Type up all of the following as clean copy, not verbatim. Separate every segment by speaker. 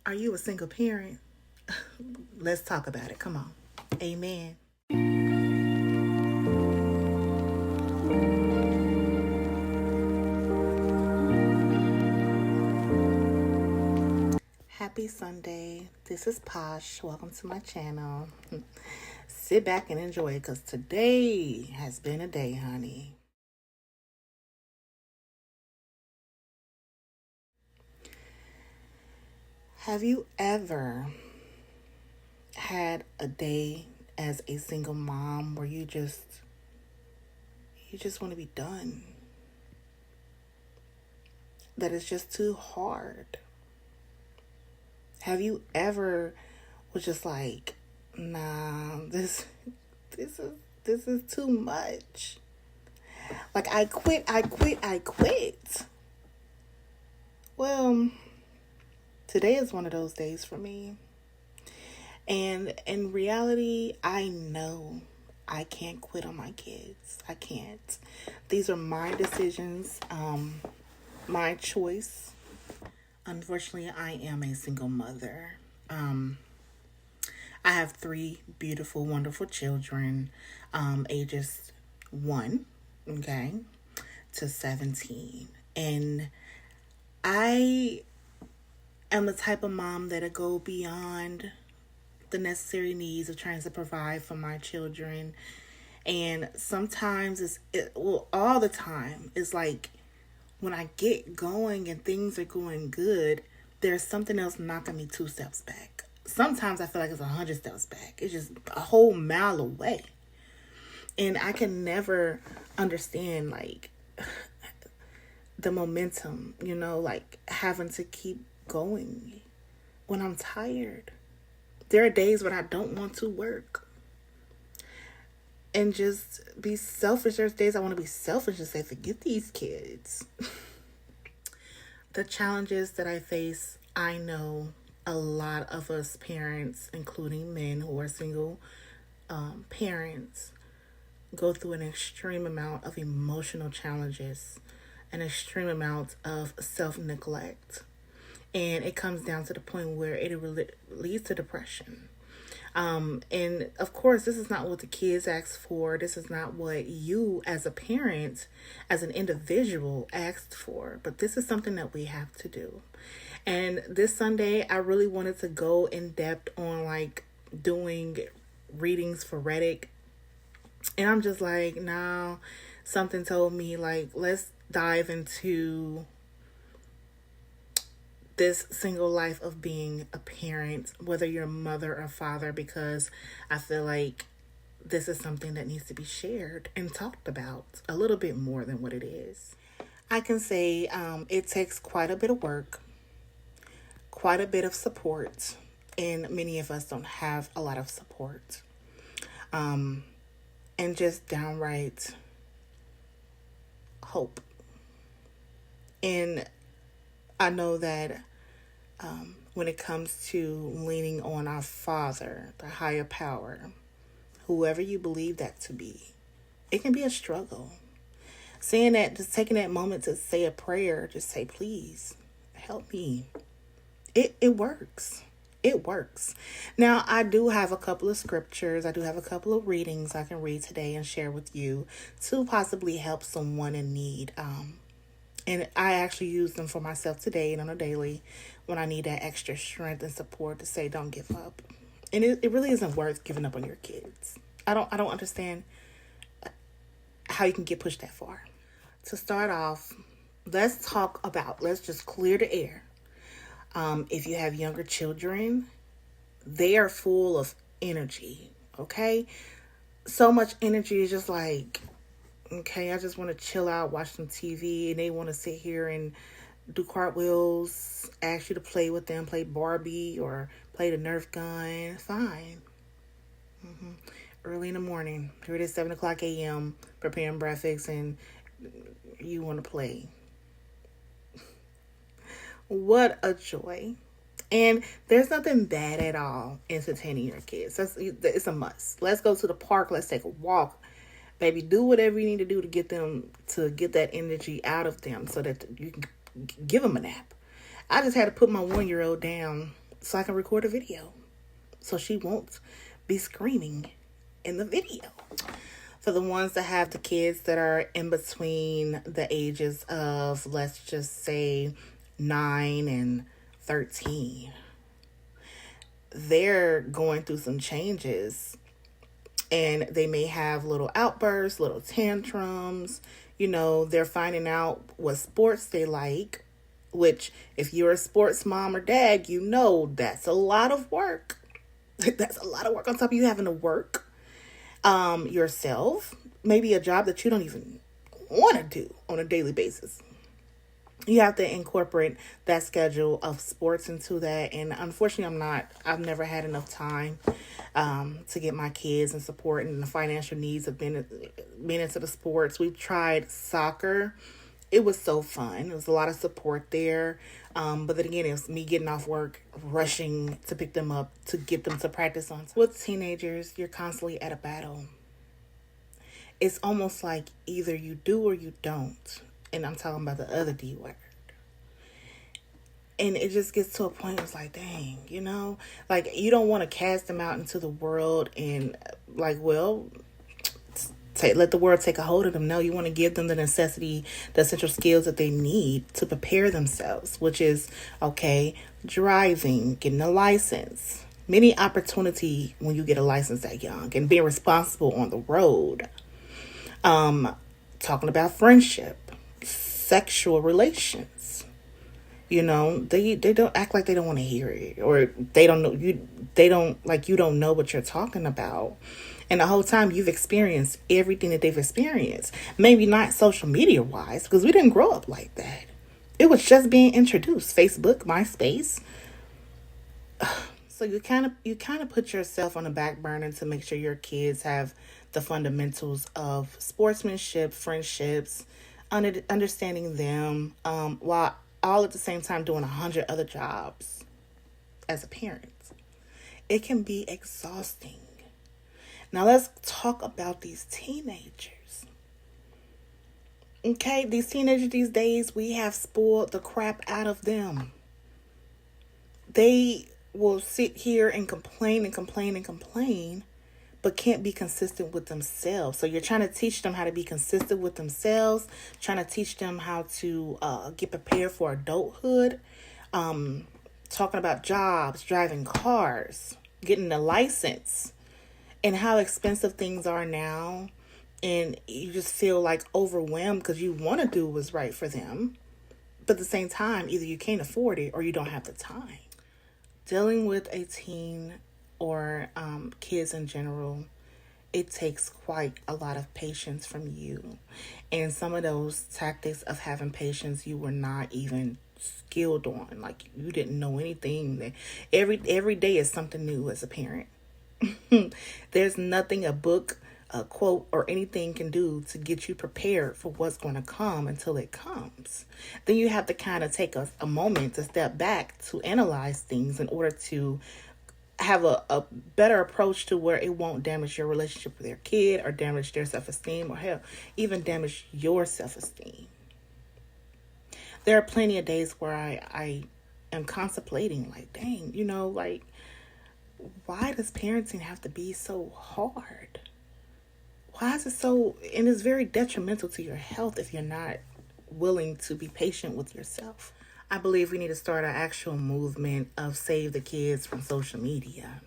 Speaker 1: Are you a single parent? Let's talk about it. Come on. Amen. Happy Sunday. This is Posh. Welcome to my channel. Sit back and enjoy it because today has been a day, honey. Have you ever had a day as a single mom where you just want to be done? That it's just too hard? Have you ever was just like, nah, this is this is too much. Like I quit. Well, today is one of those days for me. And in reality, I know I can't quit on my kids. I can't. These are my decisions, my choice. Unfortunately, I am a single mother. I have three beautiful, wonderful children, ages 1, okay, to 17. And I am the type of mom that'll go beyond the necessary needs of trying to provide for my children. And sometimes all the time, it's like when I get going and things are going good, there's something else knocking me 2 steps back. Sometimes I feel like it's 100 steps back. It's just a whole mile away. And I can never understand, like, the momentum, like having to keep going when I'm tired. There are days when I don't want to work and just be selfish. There's days I want to be selfish and say, forget these kids. The challenges that I face, I know a lot of us parents, including men who are single parents, go through an extreme amount of emotional challenges, an extreme amount of self-neglect. And it comes down to the point where it leads to depression. And of course, this is not what the kids asked for. This is not what you as a parent, as an individual asked for, but this is something that we have to do. And this Sunday, I really wanted to go in depth on like doing readings for Reddit. And I'm just like, now something told me like, let's dive into this single life of being a parent, whether you're a mother or father, because I feel like this is something that needs to be shared and talked about a little bit more than what it is. I can say it takes quite a bit of work, quite a bit of support, and many of us don't have a lot of support. And just downright hope. And I know that when it comes to leaning on our Father, the higher power, whoever you believe that to be, it can be a struggle. Saying that, just taking that moment to say a prayer, just say, please, help me. It works. It works. Now, I do have a couple of scriptures. I do have a couple of readings I can read today and share with you to possibly help someone in need. And I actually use them for myself today and on a daily when I need that extra strength and support to say, don't give up. And it really isn't worth giving up on your kids. I don't understand how you can get pushed that far. To start off, let's just clear the air. If you have younger children, they are full of energy, okay? So much energy is just like, okay, I just want to chill out, watch some TV, and they want to sit here and do cartwheels, ask you to play with them, play Barbie or play the Nerf gun. Fine. Early in the morning, here it is 7 o'clock a.m., preparing breakfast, and you want to play. What a joy. And there's nothing bad at all entertaining your kids. It's a must. Let's go to the park. Let's take a walk. Baby, do whatever you need to do to get that energy out of them so that you can give them a nap. I just had to put my 1-year-old down so I can record a video. So she won't be screaming in the video. For the ones that have the kids that are in between the ages of, let's just say, 9 and 13, they're going through some changes, and they may have little outbursts, little tantrums. They're finding out what sports they like, which, if you're a sports mom or dad, that's a lot of work. That's a lot of work on top of you having to work yourself, maybe a job that you don't even want to do on a daily basis. You have to incorporate that schedule of sports into that. And unfortunately, I've never had enough time to get my kids and support and the financial needs of being into the sports. We've tried soccer. It was so fun. There was a lot of support there. But then again, it was me getting off work, rushing to pick them up, to get them to practice on time. With teenagers, you're constantly at a battle. It's almost like either you do or you don't. And I'm talking about the other D word. And it just gets to a point where it's like, dang, like, you don't want to cast them out into the world and let the world take a hold of them. No, you want to give them the essential skills that they need to prepare themselves, which is, driving, getting a license, many opportunity when you get a license that young, and being responsible on the road. Talking about friendship, sexual relations. They don't act like they don't want to hear it, or they don't know you. They don't you don't know what you're talking about. And the whole time you've experienced everything that they've experienced. Maybe not social media wise, because we didn't grow up like that. It was just being introduced. Facebook, MySpace. So you kind of put yourself on the back burner to make sure your kids have the fundamentals of sportsmanship, friendships, understanding them, while all at the same time doing 100 other jobs as a parent. It can be exhausting. Now let's talk about these teenagers. Okay, these teenagers these days, we have spoiled the crap out of them. They will sit here and complain, but can't be consistent with themselves. So you're trying to teach them how to be consistent with themselves, trying to teach them how to get prepared for adulthood, talking about jobs, driving cars, getting a license, and how expensive things are now. And you just feel like overwhelmed because you want to do what's right for them. But at the same time, either you can't afford it or you don't have the time. Dealing with a teen or kids in general, it takes quite a lot of patience from you. And some of those tactics of having patience, you were not even skilled on. Like, you didn't know anything. Every day is something new as a parent. There's nothing a book, a quote, or anything can do to get you prepared for what's going to come until it comes. Then you have to kind of take a moment to step back to analyze things in order to have a better approach to where it won't damage your relationship with your kid or damage their self-esteem, or hell, even damage your self-esteem. There are plenty of days where I am contemplating, like, dang, why does parenting have to be so hard? Why is it so, and it's very detrimental to your health if you're not willing to be patient with yourself. I believe we need to start an actual movement of save the kids from social media.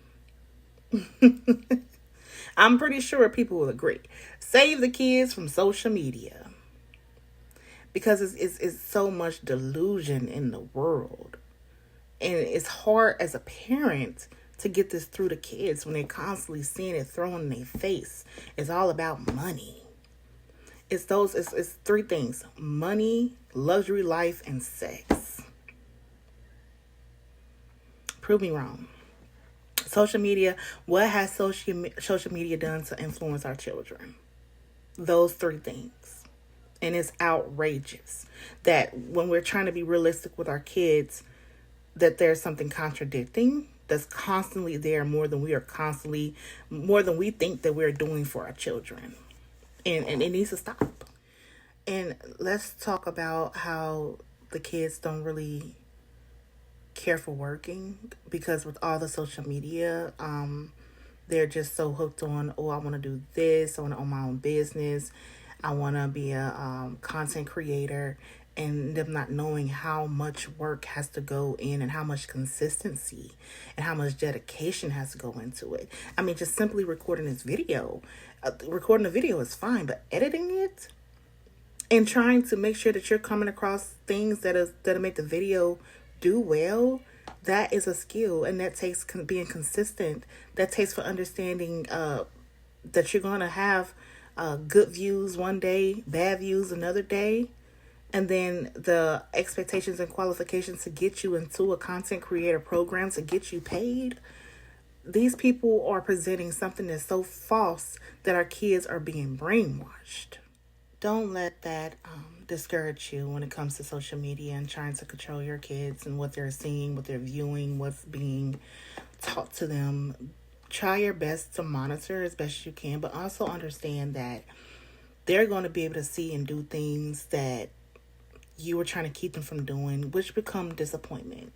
Speaker 1: I'm pretty sure people will agree. Save the kids from social media. Because it's so much delusion in the world. And it's hard as a parent to get this through to kids when they're constantly seeing it thrown in their face. It's all about money. It's three things: money, luxury life, and sex. Prove me wrong. Social media, what has social media done to influence our children? Those three things. And it's outrageous that when we're trying to be realistic with our kids, that there's something contradicting that's constantly there more than we think that we're doing for our children. And it needs to stop. And let's talk about how the kids don't really careful working, because with all the social media, they're just so hooked on, oh, I want to do this, I want to own my own business, I want to be a content creator, and them not knowing how much work has to go in and how much consistency and how much dedication has to go into it. I mean, just simply recording this video, recording a video is fine, but editing it and trying to make sure that you're coming across things that'll make the video do well, that is a skill, and that takes being consistent. That takes for understanding that you're gonna have good views one day, bad views another day, and then the expectations and qualifications to get you into a content creator program to get you paid. These people are presenting something that's so false that our kids are being brainwashed. Don't let that discourage you when it comes to social media and trying to control your kids and what they're seeing, what they're viewing, what's being taught to them. Try your best to monitor as best as you can, but also understand that they're going to be able to see and do things that you were trying to keep them from doing, which become disappointment.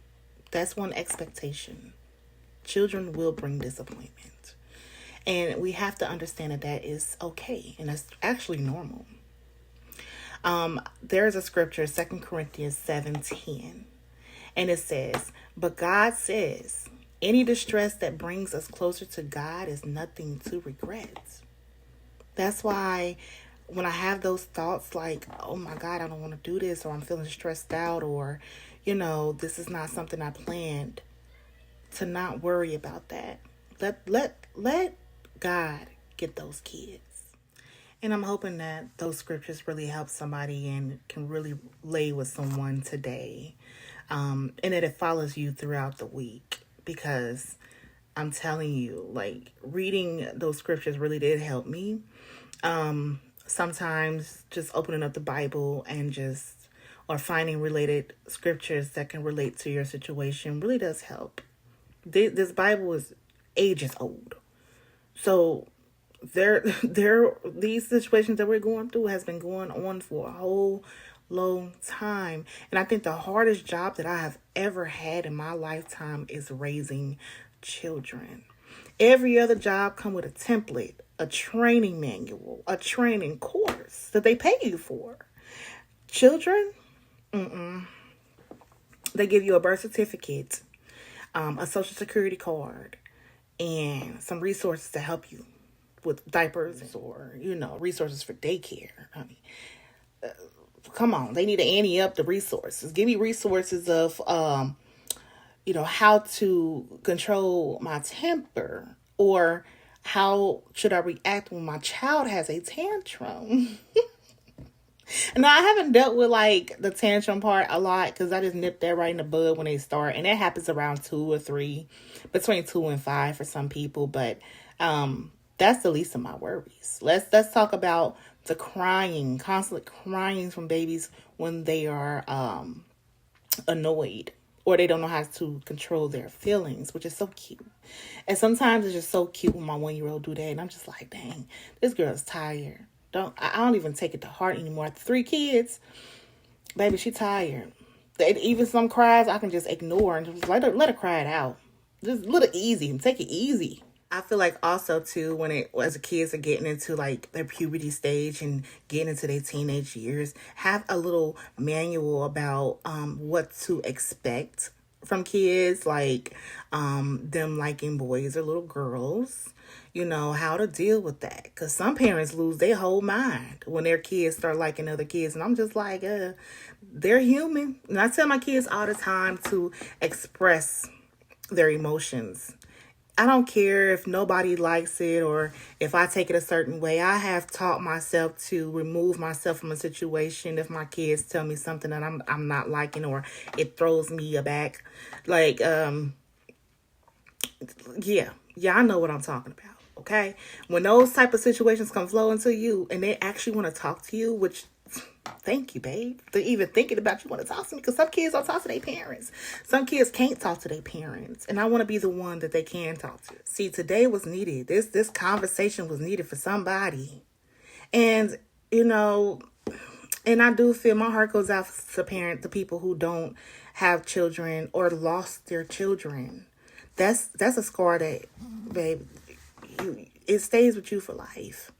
Speaker 1: That's one expectation. Children will bring disappointment. And we have to understand that that is okay, and that's actually normal. There's a scripture, 2 Corinthians 7:10, and it says, but God says, any distress that brings us closer to God is nothing to regret. That's why when I have those thoughts like, oh my God, I don't want to do this, or I'm feeling stressed out, or, this is not something I planned, to not worry about that. Let God get those kids. And I'm hoping that those scriptures really help somebody and can really lay with someone today. And that it follows you throughout the week. Because I'm telling you, like, reading those scriptures really did help me. Sometimes just opening up the Bible and or finding related scriptures that can relate to your situation really does help. This Bible is ages old. So these situations that we're going through has been going on for a whole long time. And I think the hardest job that I have ever had in my lifetime is raising children. Every other job come with a template, a training manual, a training course that they pay you for. Children, they give you a birth certificate, a social security card, and some resources to help you with diapers or, resources for daycare. I mean, come on, they need to ante up the resources. Give me resources of, how to control my temper, or how should I react when my child has a tantrum. Now, I haven't dealt with like the tantrum part a lot because I just nip that right in the bud when they start, and that happens around 2 or 3, between 2 and 5 for some people. But that's the least of my worries. Let's talk about the crying, constant crying from babies when they are annoyed or they don't know how to control their feelings, which is so cute. And sometimes it's just so cute when my 1-year-old do that, and I'm just like, dang, this girl's tired. I don't even take it to heart anymore. After 3 kids, baby, she tired. Even some cries I can just ignore and just let her cry it out. Just let it easy and take it easy. I feel like also too, as the kids are getting into like their puberty stage and getting into their teenage years, have a little manual about what to expect from kids, like them liking boys or little girls, how to deal with that. Because some parents lose their whole mind when their kids start liking other kids. And I'm just like, they're human. And I tell my kids all the time to express their emotions. I don't care if nobody likes it or if I take it a certain way. I have taught myself to remove myself from a situation if my kids tell me something that I'm not liking or it throws me aback. Like, yeah, I know what I'm talking about. Okay, when those type of situations come flow into you and they actually want to talk to you, which thank you, babe, for even thinking about you want to talk to me, because some kids don't talk to their parents. Some kids can't talk to their parents, and I want to be the one that they can talk to. See, today was needed. This conversation was needed for somebody, and and I do feel my heart goes out to the people who don't have children or lost their children. That's a scar that, babe, it stays with you for life.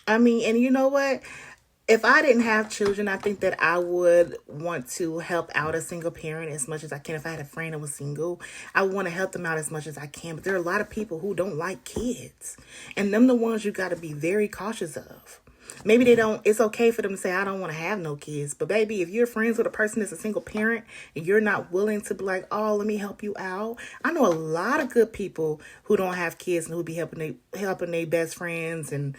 Speaker 1: I mean, and you know what? If I didn't have children, I think that I would want to help out a single parent as much as I can. If I had a friend that was single, I would want to help them out as much as I can. But there are a lot of people who don't like kids, and them the ones you got to be very cautious of. Maybe they don't, it's okay for them to say, I don't want to have no kids. But baby, if you're friends with a person that's a single parent and you're not willing to be like, oh, let me help you out. I know a lot of good people who don't have kids and who be helping their best friends and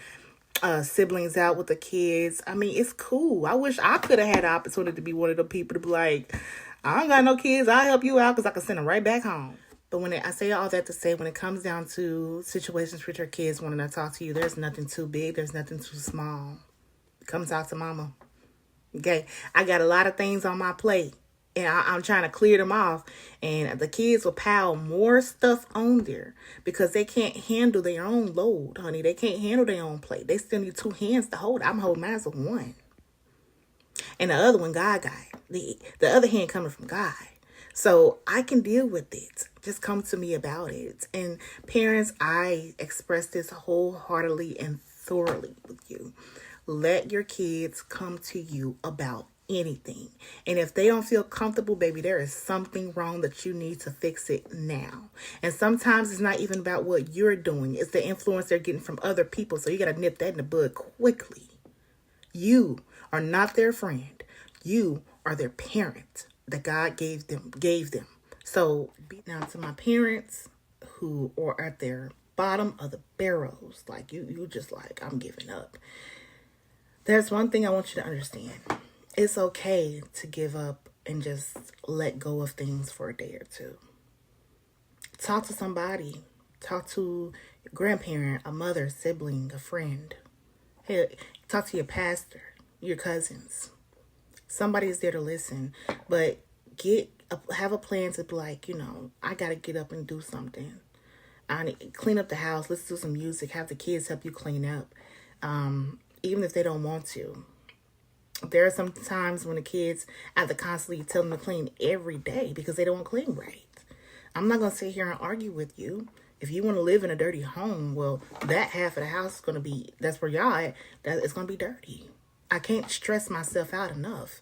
Speaker 1: siblings out with the kids. I mean, it's cool. I wish I could have had the opportunity to be one of the people to be like, I don't got no kids. I'll help you out because I can send them right back home. But I say all that to say, when it comes down to situations with your kids wanting to talk to you, there's nothing too big. There's nothing too small. Come talk to mama. Okay. I got a lot of things on my plate and I'm trying to clear them off. And the kids will pile more stuff on there because they can't handle their own load, honey. They can't handle their own plate. They still need two hands to hold. I'm holding mine with one. And the other one, God got it. The other hand coming from God. So I can deal with it. Just come to me about it. And parents, I express this wholeheartedly and thoroughly with you. Let your kids come to you about anything. And if they don't feel comfortable, baby, there is something wrong that you need to fix it now. And sometimes it's not even about what you're doing. It's the influence they're getting from other people. So you got to nip that in the bud quickly. You are not their friend. You are their parent that God gave them. So now to my parents who are at their bottom of the barrels, like you just like, I'm giving up. There's one thing I want you to understand. It's okay to give up and just let go of things for a day or two. Talk to somebody. Talk to your grandparent, a mother, sibling, a friend. Hey, talk to your pastor, your cousins. Somebody's there to listen, but have a plan to be like, I got to get up and do something. I need clean up the house, listen to some music, have the kids help you clean up, even if they don't want to. There are some times when the kids have to constantly tell them to clean every day because they don't clean right. I'm not going to sit here and argue with you. If you want to live in a dirty home, well, that half of the house is going to be, that's where y'all at, it's going to be dirty. I can't stress myself out enough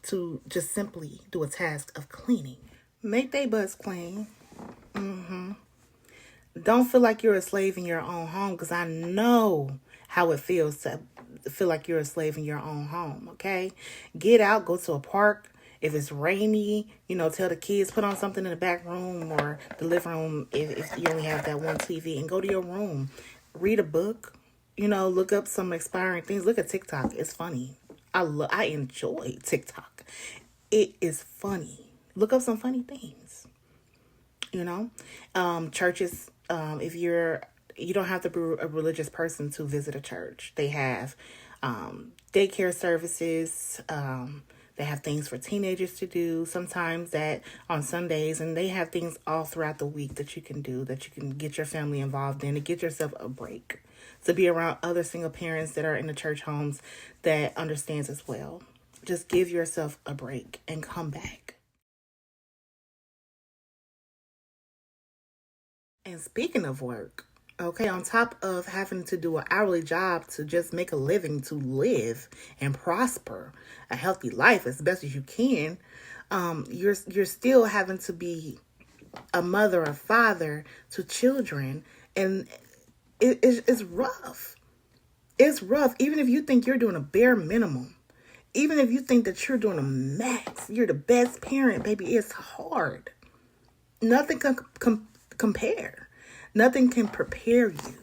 Speaker 1: to just simply do a task of cleaning. Make they butts clean. Don't feel like you're a slave in your own home, because I know how it feels to feel like you're a slave in your own home, okay? Get out, go to a park. If it's rainy, tell the kids, put on something in the back room or the living room if you only have that one TV, and go to your room. Read a book. Look up some inspiring things. Look at TikTok. It's funny. I enjoy TikTok. It is funny. Look up some funny things. Churches. If you don't have to be a religious person to visit a church. They have daycare services. They have things for teenagers to do. Sometimes that on Sundays, and they have things all throughout the week that you can do, that you can get your family involved in to get yourself a break. To be around other single parents that are in the church homes that understands as well. Just give yourself a break and come back. And speaking of work, okay, on top of having to do an hourly job to just make a living, to live and prosper a healthy life as best as you can, you're still having to be a mother or father to children, and it's rough. It's rough. Even if you think you're doing a bare minimum, even if you think that you're doing a max, you're the best parent, baby, it's hard. Nothing can compare. Nothing can prepare you.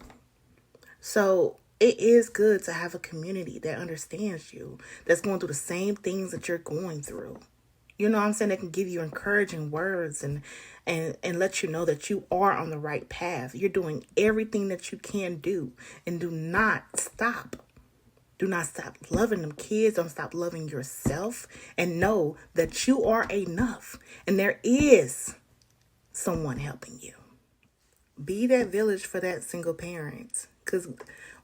Speaker 1: So it is good to have a community that understands you, that's going through the same things that you're going through. You know what I'm saying? They can give you encouraging words and let you know that you are on the right path. You're doing everything that you can do, and do not stop. Do not stop loving them kids. Don't stop loving yourself, and know that you are enough, and there is someone helping you. Be that village for that single parent, because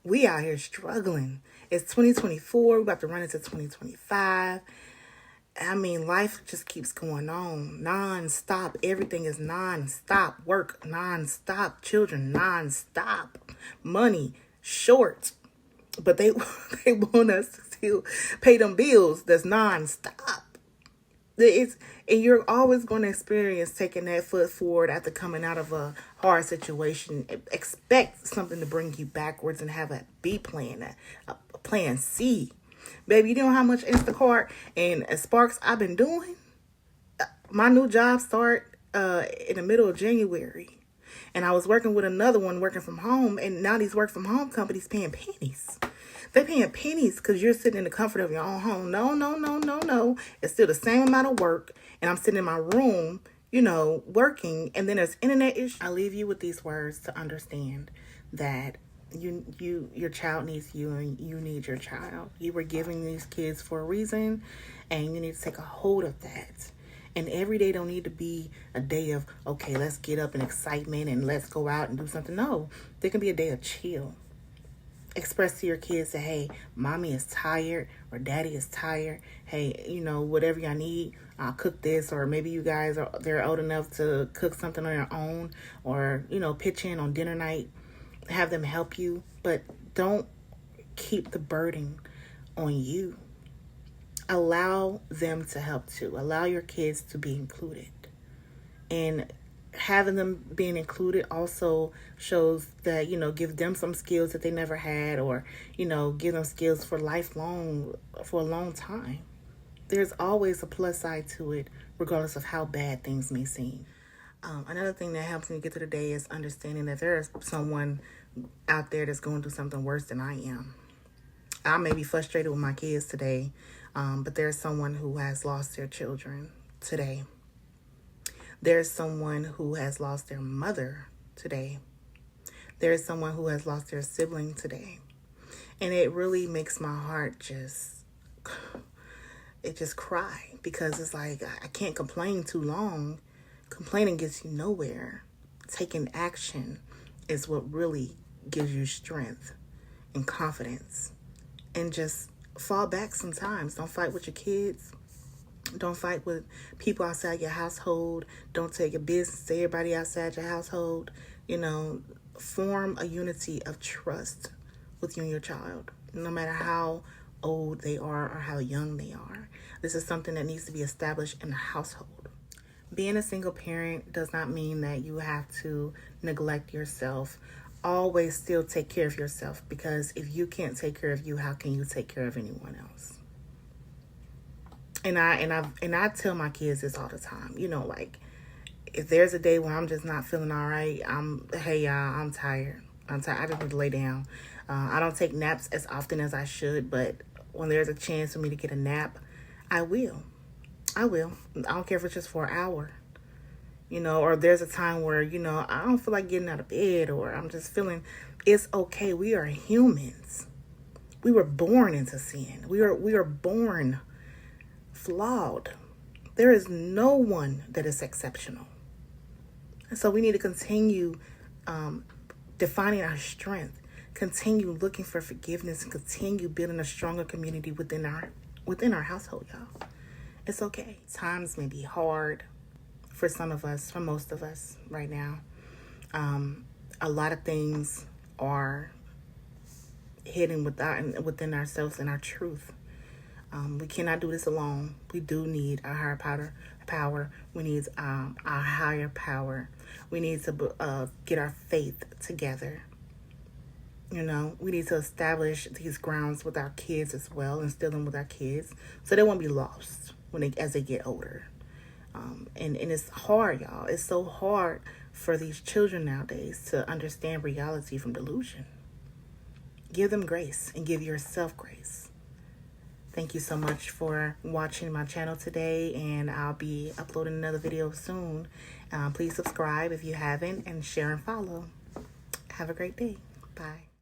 Speaker 1: we out here struggling. It's 2024. We're about to run into 2025. I mean, life just keeps going on non-stop. Everything is non-stop. Work non-stop. Children non-stop. Money short. But they they want us to still pay them bills. That's non-stop. It's, and you're always going to experience taking that foot forward after coming out of a hard situation. Expect something to bring you backwards and have a B plan, a plan C. Baby, you know how much Instacart and Sparks I've been doing? My new job start in the middle of January. And I was working with another one working from home. And now these work from home companies paying pennies. They're paying pennies because you're sitting in the comfort of your own home. No, no, no, no, no. It's still the same amount of work. And I'm sitting in my room, working. And then there's internet issues. I leave you with these words to understand that your child needs you and you need your child. You were giving these kids for a reason, and you need to take a hold of that. And every day don't need to be a day of, okay, let's get up in excitement and let's go out and do something. No, there can be a day of chill. Express to your kids that, hey, mommy is tired or daddy is tired. Hey, whatever y'all need, I'll cook this. Or maybe you guys they're old enough to cook something on their own, or, pitch in on dinner night. Have them help you, but don't keep the burden on you. Allow them to help too. Allow your kids to be included. And having them being included also shows that, give them some skills that they never had, or, give them skills for a long time. There's always a plus side to it, regardless of how bad things may seem. Another thing that helps me get through the day is understanding that there is someone out there that's going through something worse than I am. I may be frustrated with my kids today, but there's someone who has lost their children today. There's someone who has lost their mother today. There's someone who has lost their sibling today. And it really makes my heart just cry, because it's like I can't complain too long. Complaining gets you nowhere. Taking action is what really gives you strength and confidence. And just fall back sometimes. Don't fight with your kids. Don't fight with people outside your household. Don't take a business to everybody outside your household. Form a unity of trust with you and your child, no matter how old they are or how young they are. This is something that needs to be established in the household. Being a single parent does not mean that you have to neglect yourself. Always still take care of yourself, because if you can't take care of you, how can you take care of anyone else? And I tell my kids this all the time. If there's a day when I'm just not feeling all right, hey y'all, I'm tired. I just need to lay down. I don't take naps as often as I should, but when there's a chance for me to get a nap, I will. I don't care if it's just for an hour. Or there's a time where, I don't feel like getting out of bed, or I'm just feeling, it's okay. We are humans. We were born into sin. We are born flawed. There is no one that is exceptional. And so we need to continue defining our strength, continue looking for forgiveness, and continue building a stronger community within our household, y'all. It's okay. Times may be hard for some of us, for most of us right now. A lot of things are hidden within ourselves and our truth. We cannot do this alone. We do need our higher power. We need our higher power. We need to get our faith together. We need to establish these grounds with our kids as well, instill them with our kids, so they won't be lost as they get older. And it's hard, y'all. It's so hard for these children nowadays to understand reality from delusion. Give them grace and give yourself grace. Thank you so much for watching my channel today, and I'll be uploading another video soon. Please subscribe if you haven't, and share and follow. Have a great day. Bye.